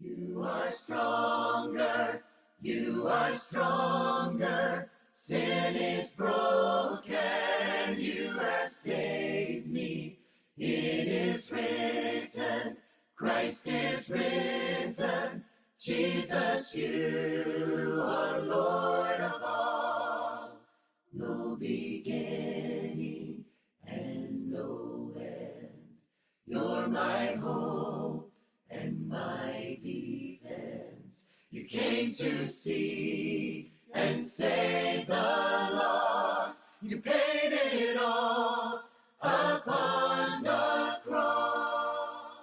You are stronger, you are stronger. Sin is broken, you have saved me. It is written, Christ is risen. Jesus, you are Lord of all. No beginning and no end. You're my hope and my defense. You came to seek and save the lost. You paid it all upon the cross.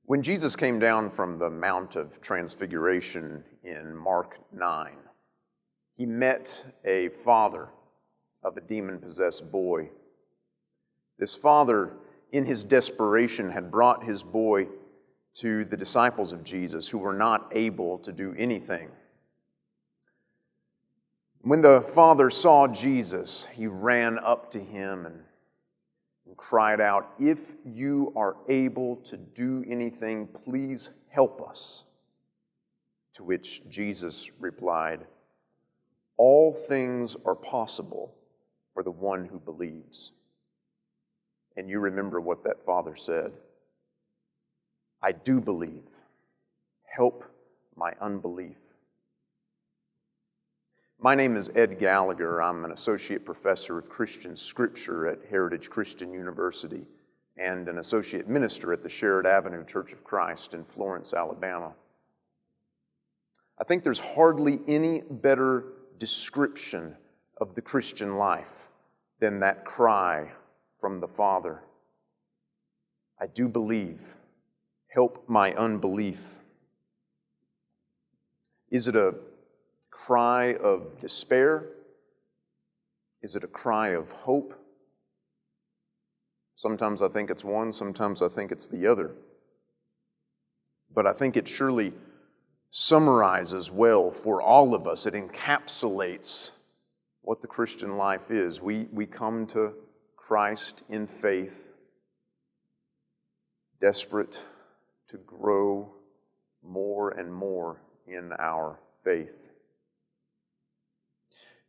When Jesus came down from the Mount of Transfiguration in Mark 9, he met a father of a demon-possessed boy. This father, in his desperation, had brought his boy to the disciples of Jesus who were not able to do anything. When the father saw Jesus, he ran up to him and cried out, "If you are able to do anything, please help us." To which Jesus replied, "All things are possible for the one who believes." And you remember what that father said. "I do believe. Help my unbelief." My name is Ed Gallagher. I'm an associate professor of Christian Scripture at Heritage Christian University and an associate minister at the Sherrod Avenue Church of Christ in Florence, Alabama. I think there's hardly any better description of the Christian life than that cry from the Father. "I do believe. Help my unbelief." Is it a cry of despair? Is it a cry of hope? Sometimes I think it's one, sometimes I think it's the other. But I think it surely summarizes well for all of us. It encapsulates what the Christian life is. We come to Christ in faith, desperate to grow more and more in our faith.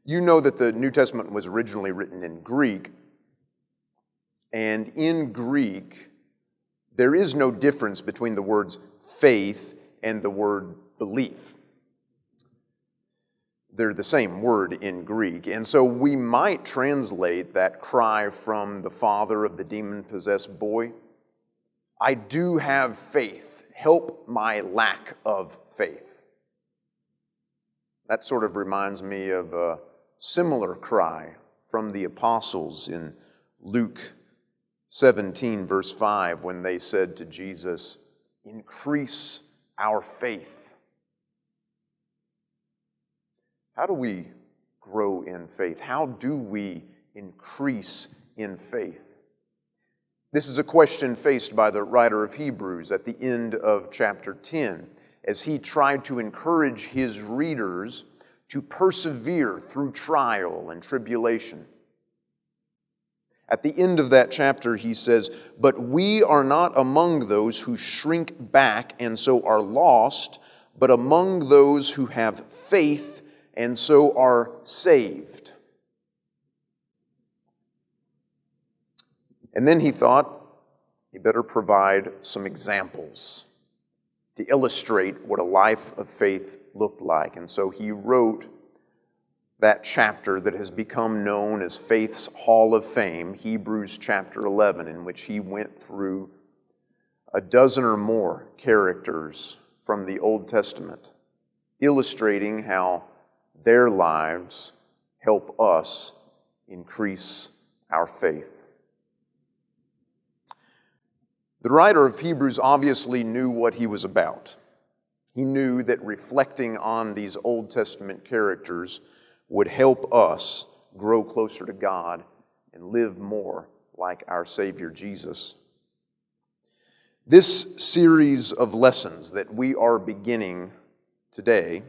You know that the New Testament was originally written in Greek, and in Greek, there is no difference between the words faith and the word belief. They're the same word in Greek, and so we might translate that cry from the father of the demon-possessed boy, "I do have faith, help my lack of faith." That sort of reminds me of a similar cry from the apostles in Luke 17, verse 5, when they said to Jesus, "Increase our faith." How do we grow in faith? How do we increase in faith? This is a question faced by the writer of Hebrews at the end of chapter 10, as he tried to encourage his readers to persevere through trial and tribulation. At the end of that chapter, he says, "But we are not among those who shrink back and so are lost, but among those who have faith and so are saved." And then he thought he better provide some examples to illustrate what a life of faith looked like. And so he wrote that chapter that has become known as Faith's Hall of Fame, Hebrews chapter 11, in which he went through a dozen or more characters from the Old Testament, illustrating how their lives help us increase our faith. The writer of Hebrews obviously knew what he was about. He knew that reflecting on these Old Testament characters would help us grow closer to God and live more like our Savior Jesus. This series of lessons that we are beginning today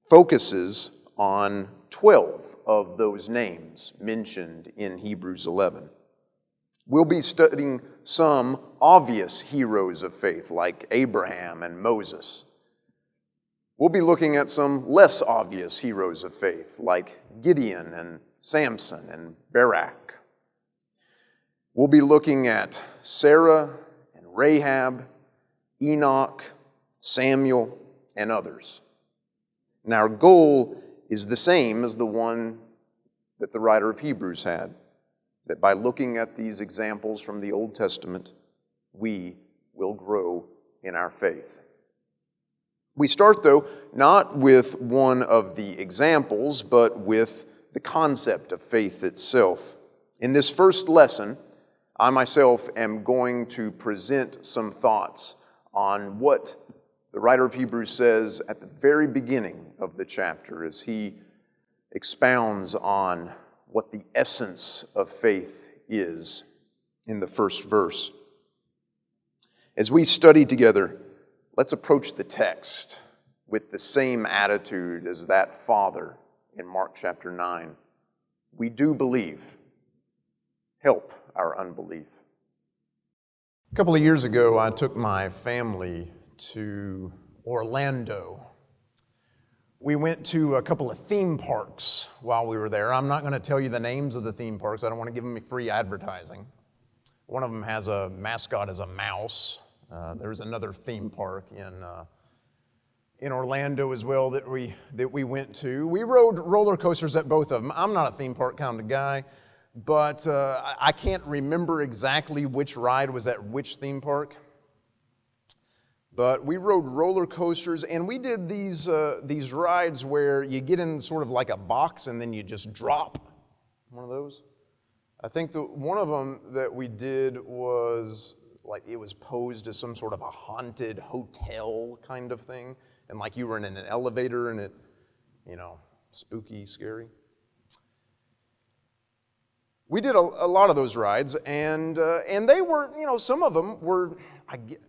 focuses on 12 of those names mentioned in Hebrews 11. We'll be studying some obvious heroes of faith, like Abraham and Moses. We'll be looking at some less obvious heroes of faith, like Gideon and Samson and Barak. We'll be looking at Sarah and Rahab, Enoch, Samuel, and others. And our goal is the same as the one that the writer of Hebrews had, that by looking at these examples from the Old Testament, we will grow in our faith. We start, though, not with one of the examples, but with the concept of faith itself. In this first lesson, I myself am going to present some thoughts on what the writer of Hebrews says at the very beginning of the chapter as he expounds on what the essence of faith is in the first verse. As we study together, let's approach the text with the same attitude as that father in Mark chapter 9. We do believe. Help our unbelief. A couple of years ago, I took my family to Orlando. We went to a couple of theme parks while we were there. I'm not going to tell you the names of the theme parks. I don't want to give them free advertising. One of them has a mascot as a mouse. There's another theme park in Orlando as well that we went to. We rode roller coasters at both of them. I'm not a theme park kind of guy, but I can't remember exactly which ride was at which theme park. But we rode roller coasters, and we did these rides where you get in sort of like a box and then you just drop. One of those. I think one of them that we did was like it was posed as some sort of a haunted hotel kind of thing, and like you were in an elevator and it, spooky, scary. We did a lot of those rides, and they were, some of them were.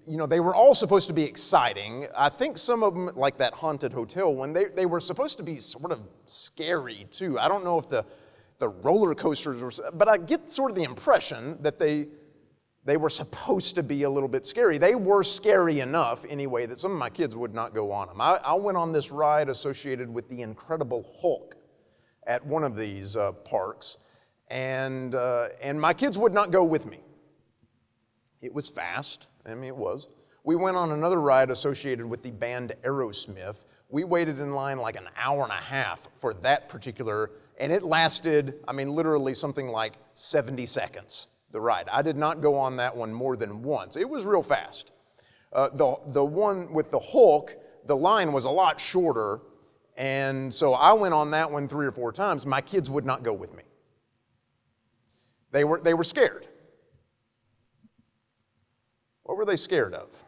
They were all supposed to be exciting. I think some of them, like that haunted hotel one, they were supposed to be sort of scary too. I don't know if the roller coasters were, but I get sort of the impression that they were supposed to be a little bit scary. They were scary enough anyway that some of my kids would not go on them. I went on this ride associated with the Incredible Hulk at one of these parks, and my kids would not go with me. It was fast. It was. We went on another ride associated with the band Aerosmith. We waited in line like an hour and a half for that particular, and it lasted, literally something like 70 seconds, the ride. I did not go on that one more than once. It was real fast. The one with the Hulk, the line was a lot shorter, and so I went on that one 3 or 4 times. My kids would not go with me. They were scared. What were they scared of?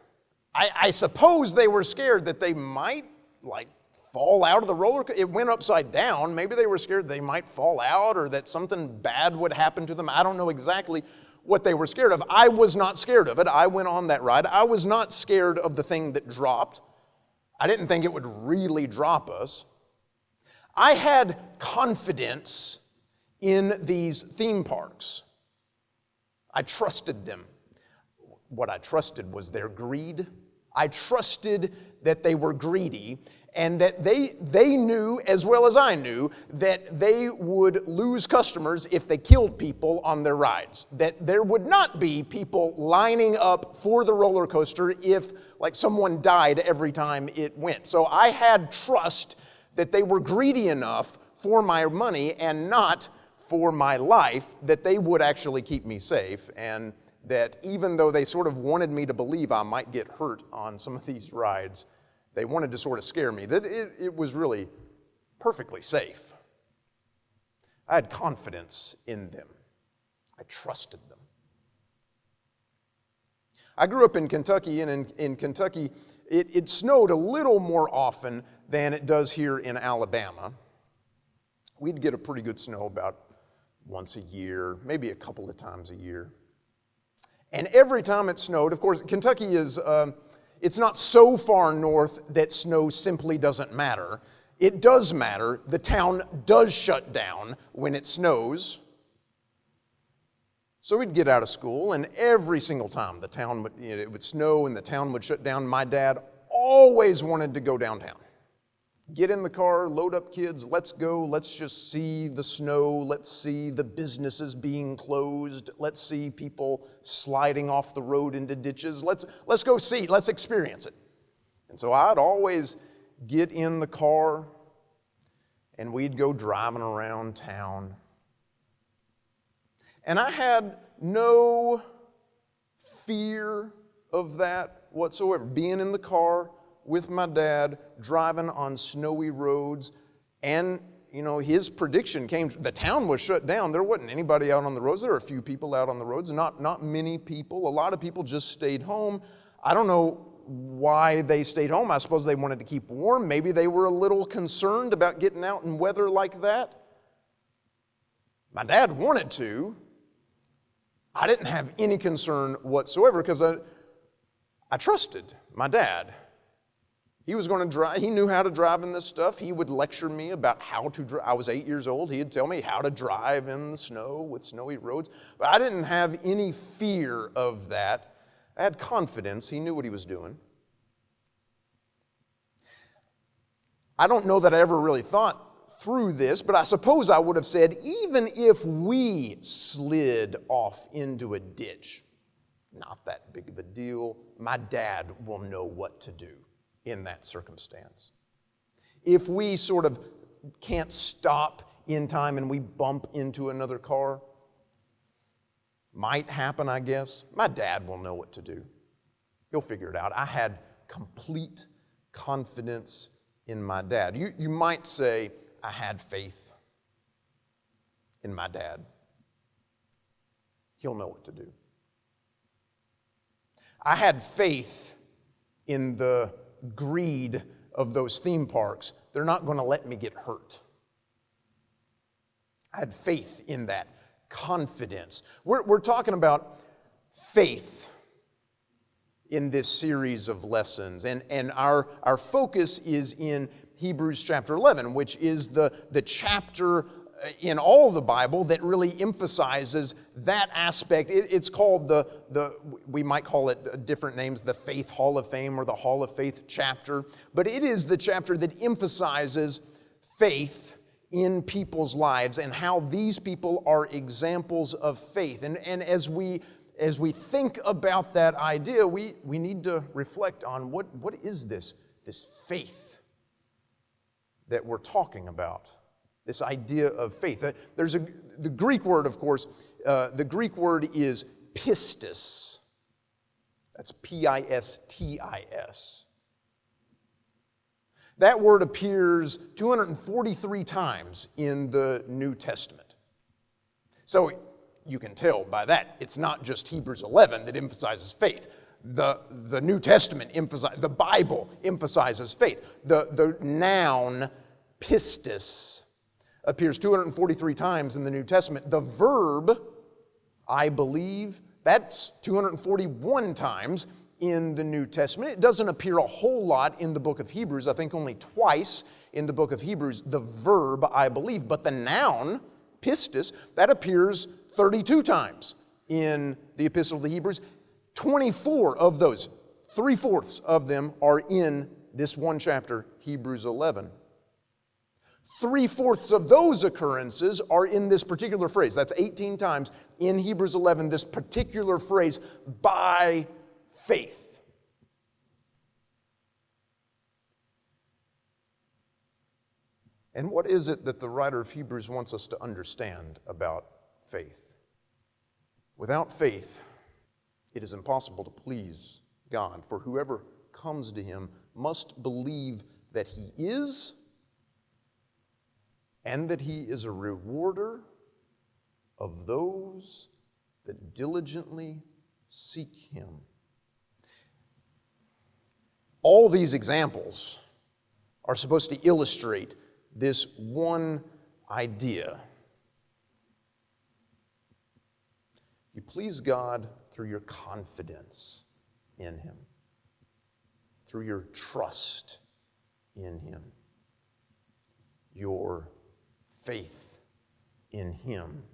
I suppose they were scared that they might, fall out of the roller coaster. It went upside down. Maybe they were scared they might fall out or that something bad would happen to them. I don't know exactly what they were scared of. I was not scared of it. I went on that ride. I was not scared of the thing that dropped. I didn't think it would really drop us. I had confidence in these theme parks. I trusted them. What I trusted was their greed. I trusted that they were greedy and that they knew, as well as I knew, that they would lose customers if they killed people on their rides. That there would not be people lining up for the roller coaster if, someone died every time it went. So I had trust that they were greedy enough for my money and not for my life, that they would actually keep me safe, and that even though they sort of wanted me to believe I might get hurt on some of these rides, they wanted to sort of scare me, that it was really perfectly safe. I had confidence in them. I trusted them. I grew up in Kentucky, and in Kentucky, it snowed a little more often than it does here in Alabama. We'd get a pretty good snow about once a year, maybe a couple of times a year. And every time it snowed, of course, Kentucky is, it's not so far north that snow simply doesn't matter. It does matter. The town does shut down when it snows. So we'd get out of school, and every single time the town would, it would snow and the town would shut down, my dad always wanted to go downtown. Get in the car, load up kids, let's go, let's just see the snow, let's see the businesses being closed, let's see people sliding off the road into ditches, let's go see, let's experience it. And so I'd always get in the car and we'd go driving around town. And I had no fear of that whatsoever, being in the car with my dad, driving on snowy roads, and his prediction came, the town was shut down, there wasn't anybody out on the roads, there were a few people out on the roads, not many people, a lot of people just stayed home. I don't know why they stayed home, I suppose they wanted to keep warm, maybe they were a little concerned about getting out in weather like that. My dad wanted to. I didn't have any concern whatsoever because I trusted my dad. He was going to drive, he knew how to drive in this stuff. He would lecture me about how to drive. I was 8 years old. He'd tell me how to drive in the snow with snowy roads. But I didn't have any fear of that. I had confidence. He knew what he was doing. I don't know that I ever really thought through this, but I suppose I would have said, even if we slid off into a ditch, not that big of a deal. My dad will know what to do in that circumstance. If we sort of can't stop in time and we bump into another car, might happen, I guess, my dad will know what to do. He'll figure it out. I had complete confidence in my dad. You might say, I had faith in my dad. He'll know what to do. I had faith in the greed of those theme parks. They're not going to let me get hurt. I had faith in that, confidence. We're talking about faith in this series of lessons, and our focus is in Hebrews chapter 11, which is the chapter in all the Bible that really emphasizes that aspect. It's called we might call it different names, the Faith Hall of Fame or the Hall of Faith chapter, but it is the chapter that emphasizes faith in people's lives and how these people are examples of faith. And as we think about that idea, we need to reflect on what is this faith that we're talking about. This idea of faith. There's the Greek word, of course, the Greek word is pistis. That's Pistis. That word appears 243 times in the New Testament. So you can tell by that, it's not just Hebrews 11 that emphasizes faith. The New Testament the Bible emphasizes faith. The noun pistis appears 243 times in the New Testament. The verb, I believe, that's 241 times in the New Testament. It doesn't appear a whole lot in the book of Hebrews. I think only twice in the book of Hebrews, the verb, I believe. But the noun, pistis, that appears 32 times in the Epistle to the Hebrews. 24 of those, 3/4 of them, are in this one chapter, Hebrews 11. 3/4 of those occurrences are in this particular phrase. That's 18 times in Hebrews 11, this particular phrase, by faith. And what is it that the writer of Hebrews wants us to understand about faith? Without faith, it is impossible to please God, for whoever comes to him must believe that he is, and that he is a rewarder of those that diligently seek him. All these examples are supposed to illustrate this one idea. You please God through your confidence in him, through your trust in him, your faith in him.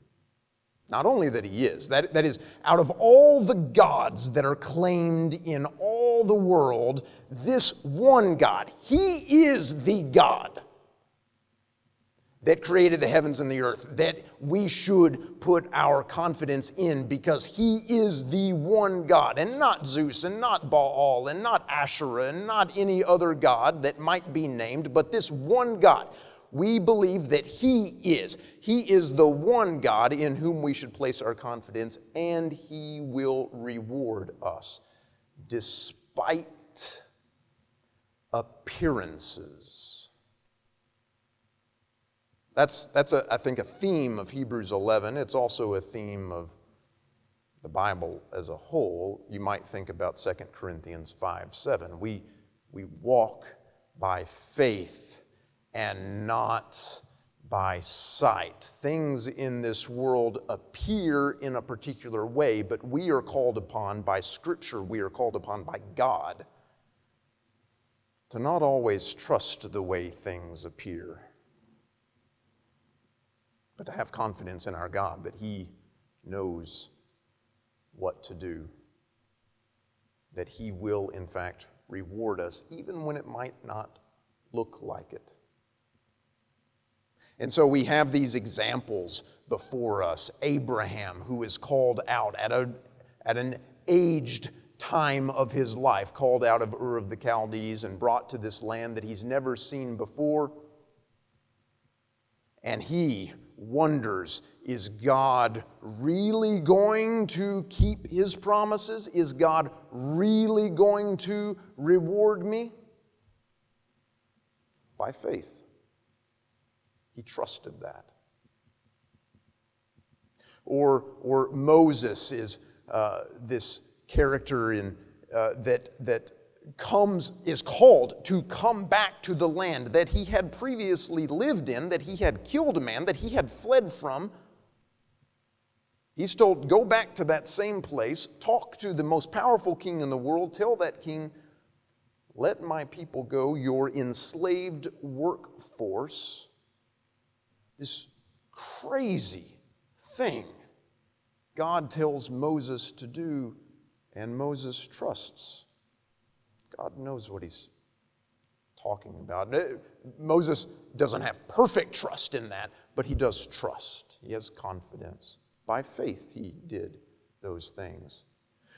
Not only that he is, that is, out of all the gods that are claimed in all the world, this one God, he is the God that created the heavens and the earth, that we should put our confidence in, because he is the one God, and not Zeus, and not Baal, and not Asherah, and not any other god that might be named, but this one God. We believe that he is. He is the one God in whom we should place our confidence, and he will reward us despite appearances. That's I think, a theme of Hebrews 11. It's also a theme of the Bible as a whole. You might think about 2 Corinthians 5:7. We walk by faith and not by sight. Things in this world appear in a particular way, but we are called upon by Scripture, we are called upon by God to not always trust the way things appear, but to have confidence in our God that he knows what to do, that he will, in fact, reward us, even when it might not look like it. And so we have these examples before us. Abraham, who is called out at an aged time of his life, called out of Ur of the Chaldees and brought to this land that he's never seen before. And he wonders, is God really going to keep his promises? Is God really going to reward me? By faith. He trusted that. Or Moses is this character that is called to come back to the land that he had previously lived in, that he had killed a man, that he had fled from. He's told, go back to that same place, talk to the most powerful king in the world, tell that king, let my people go, your enslaved workforce. This crazy thing God tells Moses to do, and Moses trusts. God knows what he's talking about. Moses doesn't have perfect trust in that, but he does trust. He has confidence. By faith, he did those things.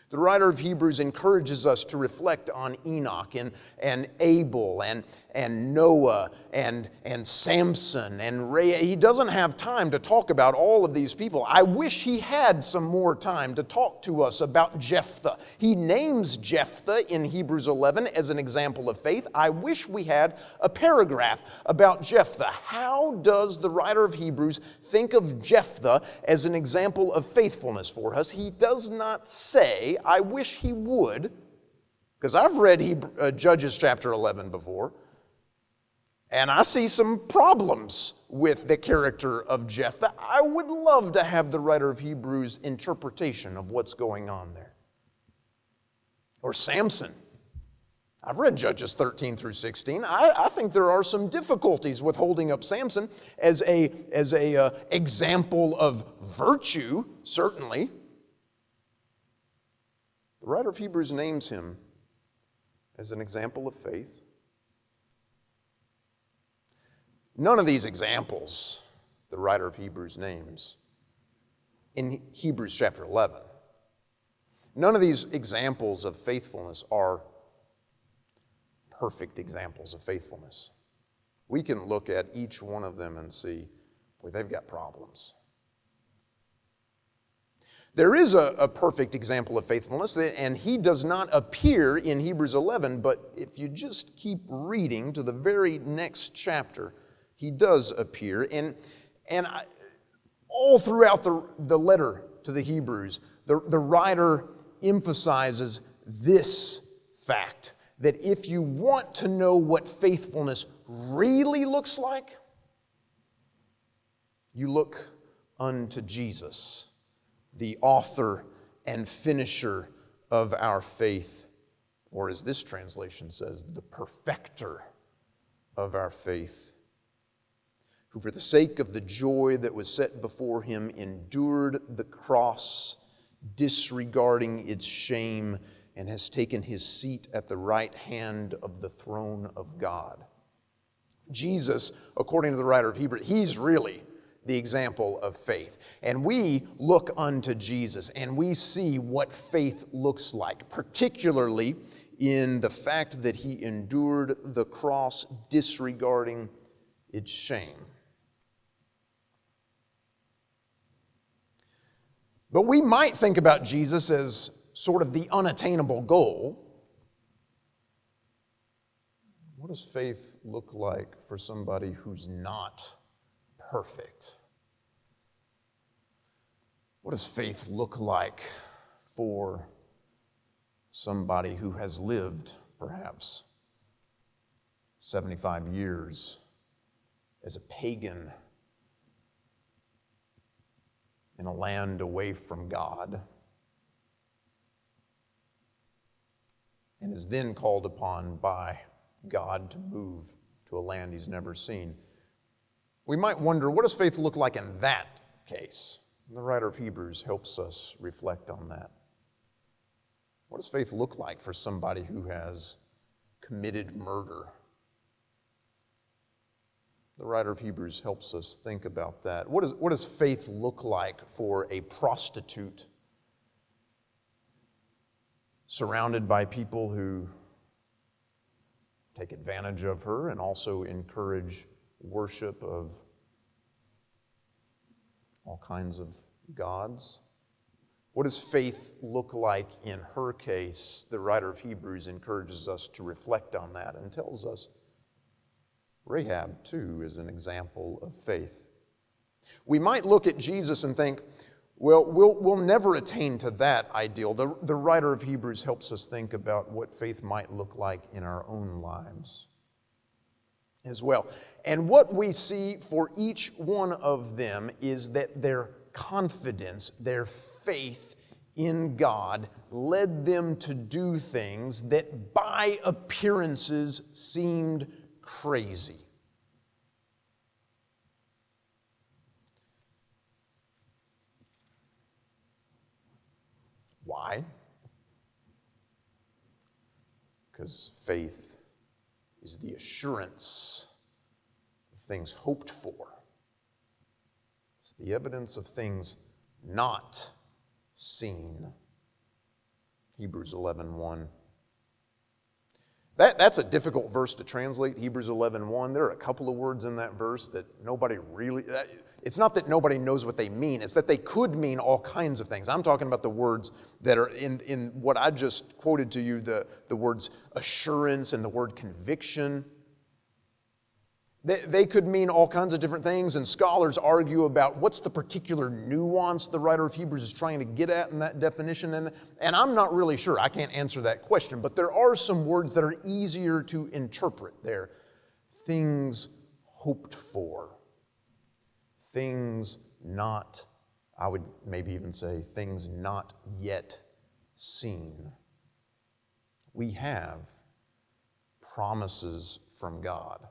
The writer of Hebrews encourages us to reflect on Enoch and Abel and Noah and Samson and Ray. He doesn't have time to talk about all of these people. I wish he had some more time to talk to us about Jephthah. He names Jephthah in Hebrews 11 as an example of faith. I wish we had a paragraph about Jephthah. How does the writer of Hebrews think of Jephthah as an example of faithfulness for us? He does not say. I wish he would, because I've read Judges chapter 11 before, and I see some problems with the character of Jephthah. I would love to have the writer of Hebrews' interpretation of what's going on there. Or Samson. I've read Judges 13 through 16. I think there are some difficulties with holding up Samson as a example of virtue, certainly. The writer of Hebrews names him as an example of faith. None of these examples the writer of Hebrews names in Hebrews chapter 11, none of these examples of faithfulness are perfect examples of faithfulness. We can look at each one of them and see, boy, they've got problems. There is a perfect example of faithfulness, and he does not appear in Hebrews 11, but if you just keep reading to the very next chapter, he does appear. And all throughout the letter to the Hebrews, the writer emphasizes this fact, that if you want to know what faithfulness really looks like, you look unto Jesus, the author and finisher of our faith, or as this translation says, the perfecter of our faith, who for the sake of the joy that was set before him endured the cross, disregarding its shame, and has taken his seat at the right hand of the throne of God. Jesus, according to the writer of Hebrews, he's really the example of faith. And we look unto Jesus and we see what faith looks like, particularly in the fact that he endured the cross, disregarding its shame. But we might think about Jesus as sort of the unattainable goal. What does faith look like for somebody who's not perfect? What does faith look like for somebody who has lived perhaps 75 years as a pagan in a land away from God and is then called upon by God to move to a land he's never seen? We might wonder, what does faith look like in that case? And the writer of Hebrews helps us reflect on that. What does faith look like for somebody who has committed murder? The writer of Hebrews helps us think about that. What does faith look like for a prostitute surrounded by people who take advantage of her and also encourage worship of all kinds of gods? What does faith look like in her case? The writer of Hebrews encourages us to reflect on that and tells us Rahab, too, is an example of faith. We might look at Jesus and think, well, we'll never attain to that ideal. The writer of Hebrews helps us think about what faith might look like in our own lives as well. And what we see for each one of them is that their confidence, their faith in God led them to do things that by appearances seemed crazy. Why? Because faith is the assurance of things hoped for. It's the evidence of things not seen. Hebrews 11:1. That's a difficult verse to translate, Hebrews 11:1. There are a couple of words in that verse that nobody really... It's not that nobody knows what they mean. It's that they could mean all kinds of things. I'm talking about the words that are in what I just quoted to you, the words assurance and the word conviction. They could mean all kinds of different things, and scholars argue about what's the particular nuance the writer of Hebrews is trying to get at in that definition. And I'm not really sure. I can't answer that question. But there are some words that are easier to interpret there. Things hoped for. Things not, I would maybe even say, things not yet seen. We have promises from God.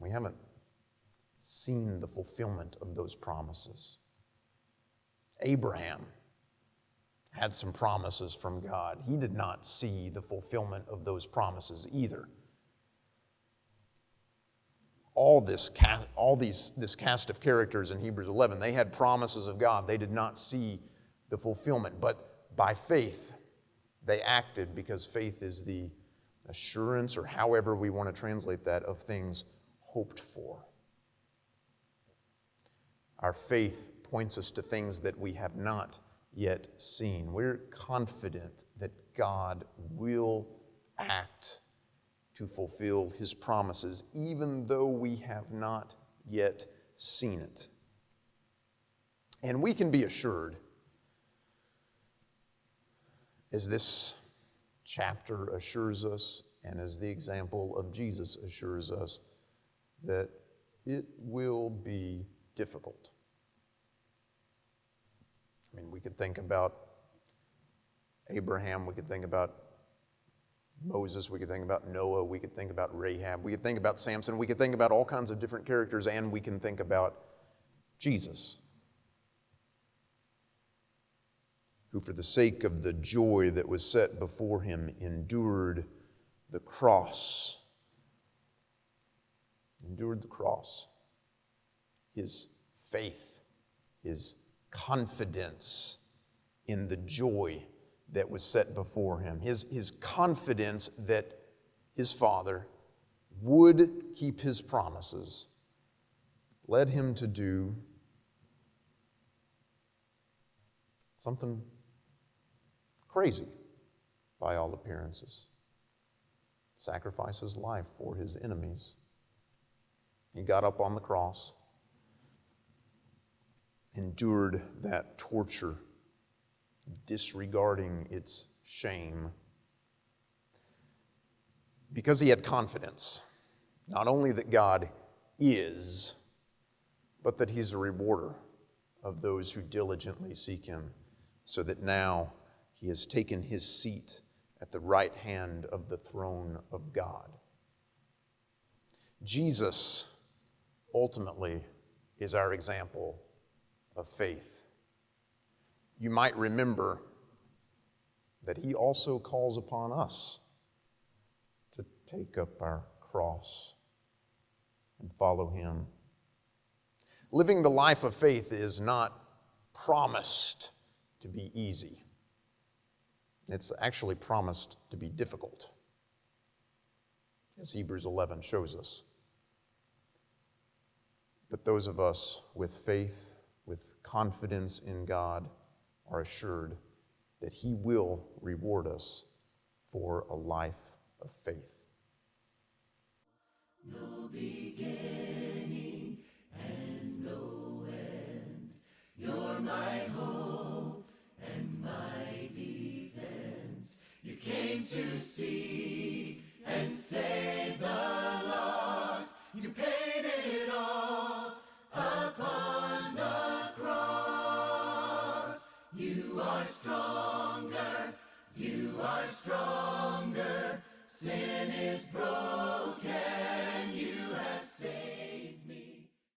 We haven't seen the fulfillment of those promises. Abraham had some promises from God. He did not see the fulfillment of those promises either. This cast of characters in Hebrews 11, they had promises of God. They did not see the fulfillment, but by faith they acted, because faith is the assurance, or however we want to translate that, of things hoped for. Our faith points us to things that we have not yet seen. We're confident that God will act to fulfill His promises, even though we have not yet seen it. And we can be assured, as this chapter assures us, and as the example of Jesus assures us, that it will be difficult. I mean, we could think about Abraham, we could think about Moses, we could think about Noah, we could think about Rahab, we could think about Samson, we could think about all kinds of different characters, and we can think about Jesus, who for the sake of the joy that was set before him endured the cross. Endured the cross. His faith, his confidence in the joy that was set before him, his confidence that his Father would keep his promises, led him to do something crazy by all appearances. Sacrifice his life for his enemies. He got up on the cross, endured that torture, disregarding its shame, because he had confidence, not only that God is, but that he's a rewarder of those who diligently seek him, so that now he has taken his seat at the right hand of the throne of God. Jesus ultimately is our example of faith. You might remember that he also calls upon us to take up our cross and follow him. Living the life of faith is not promised to be easy. It's actually promised to be difficult, as Hebrews 11 shows us. But those of us with faith, with confidence in God, are assured that he will reward us for a life of faith. No beginning and no end. You're my hope and my defense. You came to seek and save the lost. You paid it all upon the cross. You are stronger. You are stronger. Sin is broken.